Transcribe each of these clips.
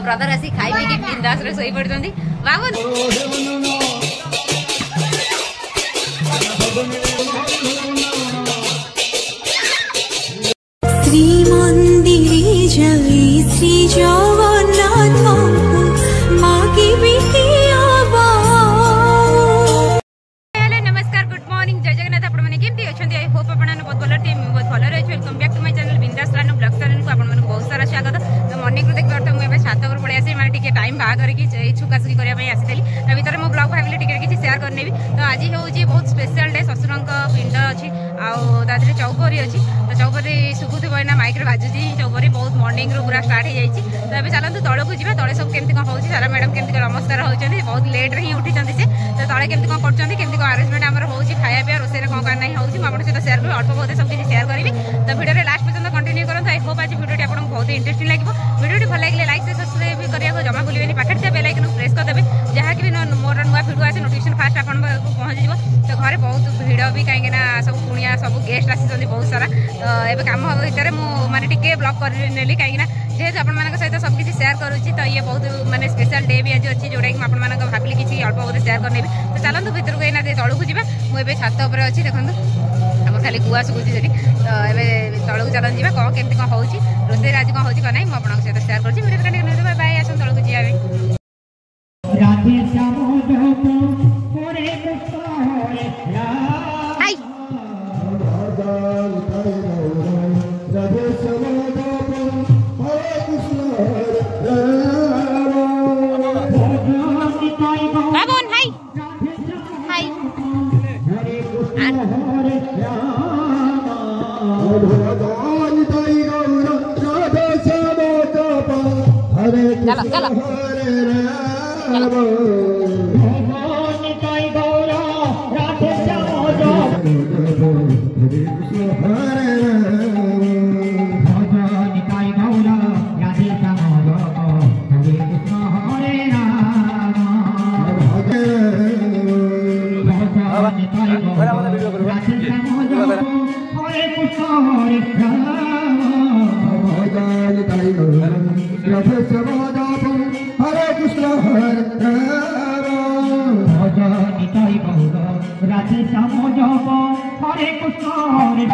Brother आसी खाई कि बिंदास रे सोई पड़छंती बाबू श्री मंदिरे जाई श्री जगन्नाथ मागी बिटियाबा। हेलो नमस्कार गुड मॉर्निंग जय जगन्नाथ आपण माने केमती अछंती आई होप आपण बहुत भलो टीम बहुत भलो रहै welcome back to my channel Bindaas Ranu blog channel को आपण माने बहुत सारा स्वागत। तो मॉर्निंग रो देखबा त मैं छात पर पड़े आसी माने टिके टाइम बा करके छुकाछुकी करिया पई आसीतली त भीतर मो ब्लॉग भाबिले टिके किछि शेयर करनेबी। तो आज होउची बहुत स्पेशल डे ससुरंक पिंड अछि आ दादरे चौपरी अछि तो चौपरी सुकुथबो ना माइक रे बाजुजी चौपरी बहुत मॉर्निंग रो पूरा स्टार्ट हो जाइछि। तो अबे चलंतु तळे को जिबा तळे सब केमती कोन होउछि सारा मैडम केमती नमस्कार होउछन्ती बहुत लेट रे ही उठी चंती से तो तळे केमती कोन करछन्ती केमती कोन अरेंजमेंट हमर होउछि खाया पिया रोसे रे कोन करनाई होउछि म आपन से शेयर करबी अल्प बहुत सब किछि शेयर करबी। तो वीडियो रे लास्ट पर्यंत कंटिन्यू करन आई होप आज वीडियो आपन बहुत इंटरेस्टिंग लागिबो। वीडियो भल लगे लाइक से सब्सक्राइब भी करिया जमा भूलिबेनी पाखे थे बेल आइकन प्रेस कर देबे जहाँ कि मोर नुआ वीडियो आसे नोटिफिकेशन फास्ट आपन पहुंच जिवो। तो घरे बहुत भिड़ भी कहीं ना सब कुणिया सब गेस्ट आसी बहुत सारा तो एबे काम भितर मु माने टिके ब्लॉग कर नेली कहीं ना जेहेतु आपण मानक सहित सब किछि शेयर करूची तो ये बहुत माने स्पेशल डे भी आज अछि जोडा कि आपण मानक भाबिली किछि अल्प बहुत शेयर करनेबी। तो चलंतु भीतर को एना तळु जिबा मु एबे छात ऊपर अछि देखंतु हमर खाली गुआ सुगुची जरी तो एबे तळु चलन जिबा कोन केमती कोन होउची रोसे आज कोन होउची कोन नै मु आपन सहित शेयर करछि वीडियो कंटिन्यू बाय बाय आसन तळु जिया राधे श्याम जोतो ओरे कृष्ण होए हाय राधे श्याम जोतो ओरे कृष्ण बाबून हाय हाय हरे कृष्ण हरे श्याम राधे श्याम जोतो हरे कृष्ण हरे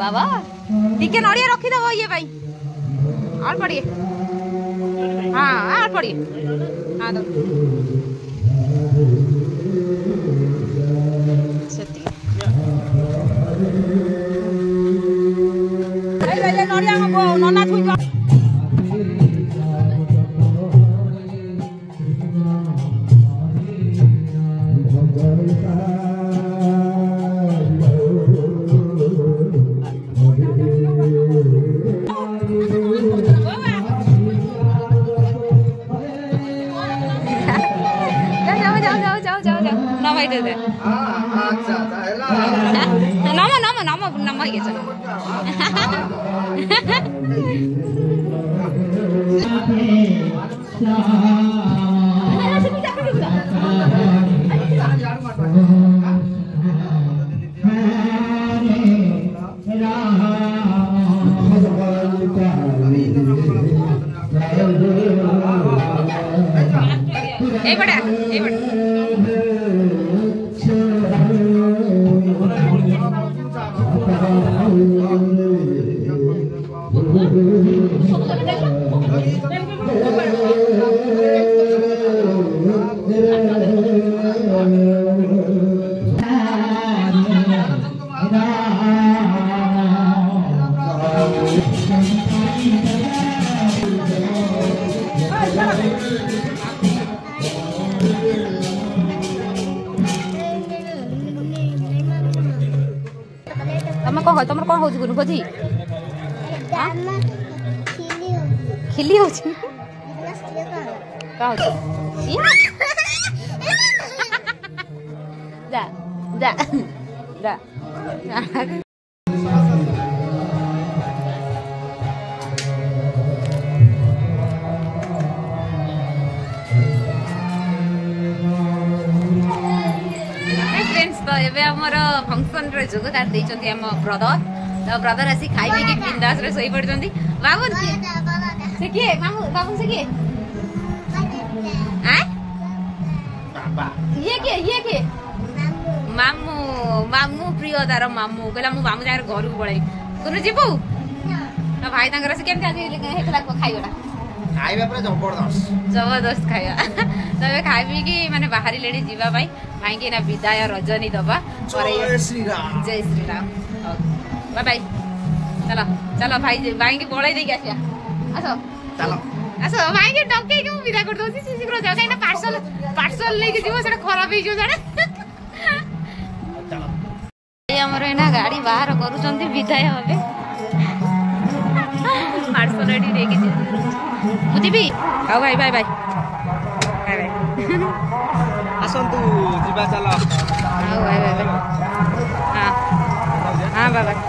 बाबा टिके नड़िया रखीदेव ये भाई और पड़िए हाँ और पड़िए हाँ तो भाई दे दे नम नम नम नम ये चलो ए बड़ा तुम कौन हो गुनु बोधी खिली हो जा जा जा आमर फंक्शन रे जोगदान देइचंती हम ब्रदर तो ब्रदर आसी खाई पी बिंदास रे सोई पड़चंती बाबू से के मामू बाबू से के आ बाबा ये के मामू मामू प्रिय तार मामू कहला मु मामू जागर घर को पळाई कोन जीबू ना भाई तांगर से केमती आसी हेतला खाइबा खाइबा पर जबरदस्त खाइबा तबे खाइ पी की माने बाहरी लेडी जीवा भाई भाई की ना विदाय रजनी दबा जय श्री राम बाय बाय चलो चलो भाई भाई की बोलाई दे के आसिया आसो चलो आसो भाई के डके के विदा कर दोसी शीघ्र जाओ काई ना पार्सल लेके जीवो सेटा खराब हे जो जाने चलो ए हमर एना गाड़ी बाहर करूचंती विदाय होबे पार्सल रेडी लेके मुझे भी आओ भाई बाय बाय बाय बाय आसंतु जीवा चलो आओ बाय बाय हां हां बाय बाय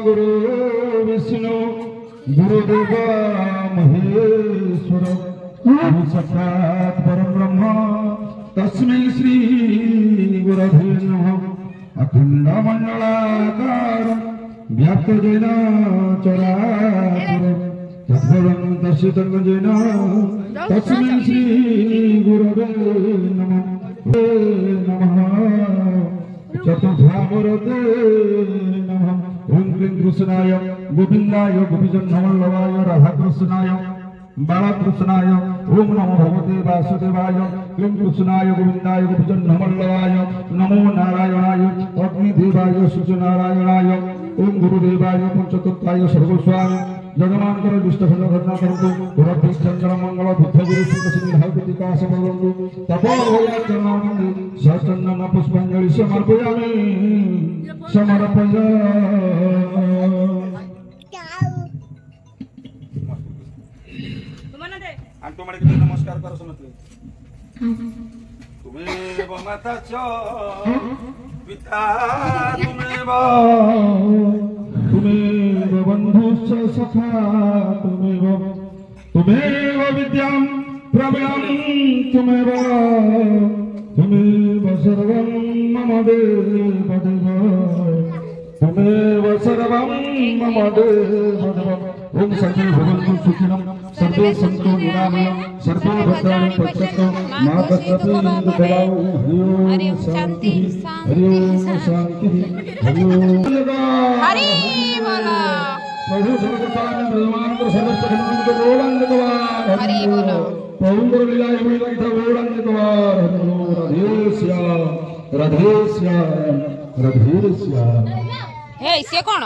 गुरु विष्णु गुरुदेव महेश्वर गुरु साक्षात् परम ब्रह्म तस्मै श्री गुरवे नमः। अखंड मंडलाकार व्याप्त जैन चराचर तत्फलं दर्शितं जैन तस्मै श्री गुरवे नमः। चतुर्धामूर्ते नमः। ओम क्लीं कृष्णाय गोविंदाय गोपीजनवल्लभाय राधाकृष्णाय बालकृष्णाय ओम नमो भगवते वासुदेवाय क्लीं कृष्णाय गोविंदाय गोपीजनवल्लभाय नमो नारायणाय अग्निदेवाय सूर्यनारायणाय ओम गुरुदेवाय पंचतत्वाय सर्वस्वामी जगमानकर दुष्टफल घटना करतु गुरु चंद्र मंगल बुद्ध गुरु सुख सिंह भगवतिका सबलंगु तपो होया चरणानंदि सहचंदन पुष्पांजलि समर्पयामि समर्पयामि। तुम्हारे के नमस्कार करो समझते तुम्हें माता च पिता तुम्हें बंधुश्च सखा तुम्हें विद्यां प्रबलं तुम्हें सर्वं मम देव देव त्वमेव सर्वं मम देव देव ओम सर्वे भवन्तु सुखिनः सर्वे सन्तु निरामयः सर्वे भद्राणि पश्यन्तु मा कश्चित् दुःखभाग् हरि ओम शान्ति हरि ओम शान्ति हरि ओम हरि बोलो प्रभु सर्वकारण ब्रह्मांड समस्त खंड गोरंगवार हरि बोलो पौंद्र लीला यमुनी लगित गोरंगवार राधे श्याम हे से कौन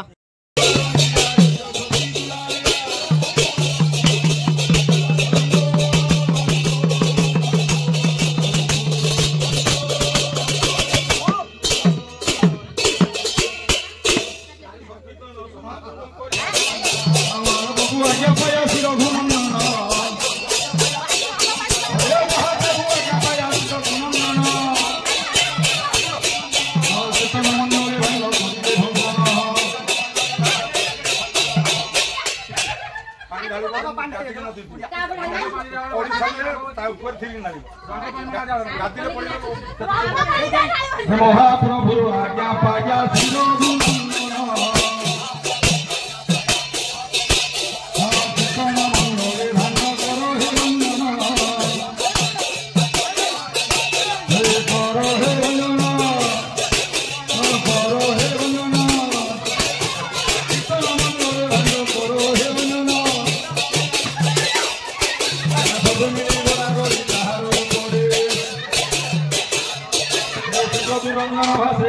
महाप्रभु आज्ञा पाया शिरो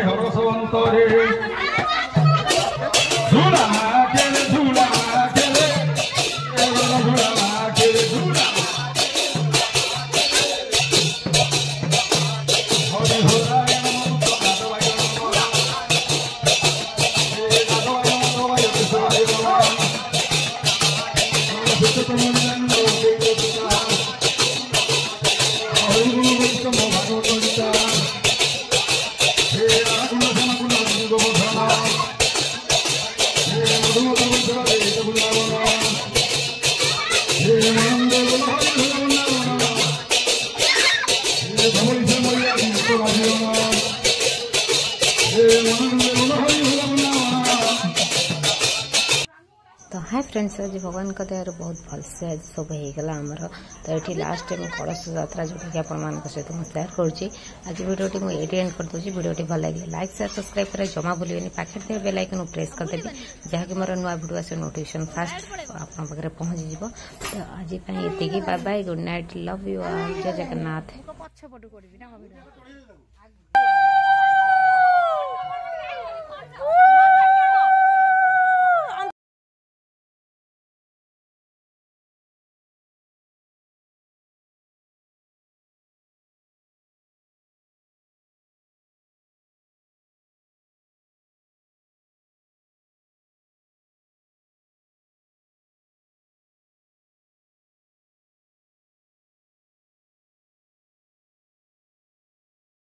हरसवंतरे झूला केले झूला केले झूला केले झूला हरि हराय तो हाय फ्रेंड्स आज भगवान का दयार बहुत भलसे आज सब होगला आमर तो ये लास्ट टाइम कलश यात्रा जोटा कि आपण सहित मुझे शेयर करुँची आज वीडियोटी मुझे एंड कर दूसरी वीडियोटी भल लगे लाइक शेयर सब्सक्राइब कर जमा भूलें पाखे थे बेल आइकन प्रेस करदेवी जहाँकि मोर नुआ वीडियो आस नोटिफिकेशन फास्ट आपरे पहुँची तो आज ये bye bye good night love you जय जगन्नाथ।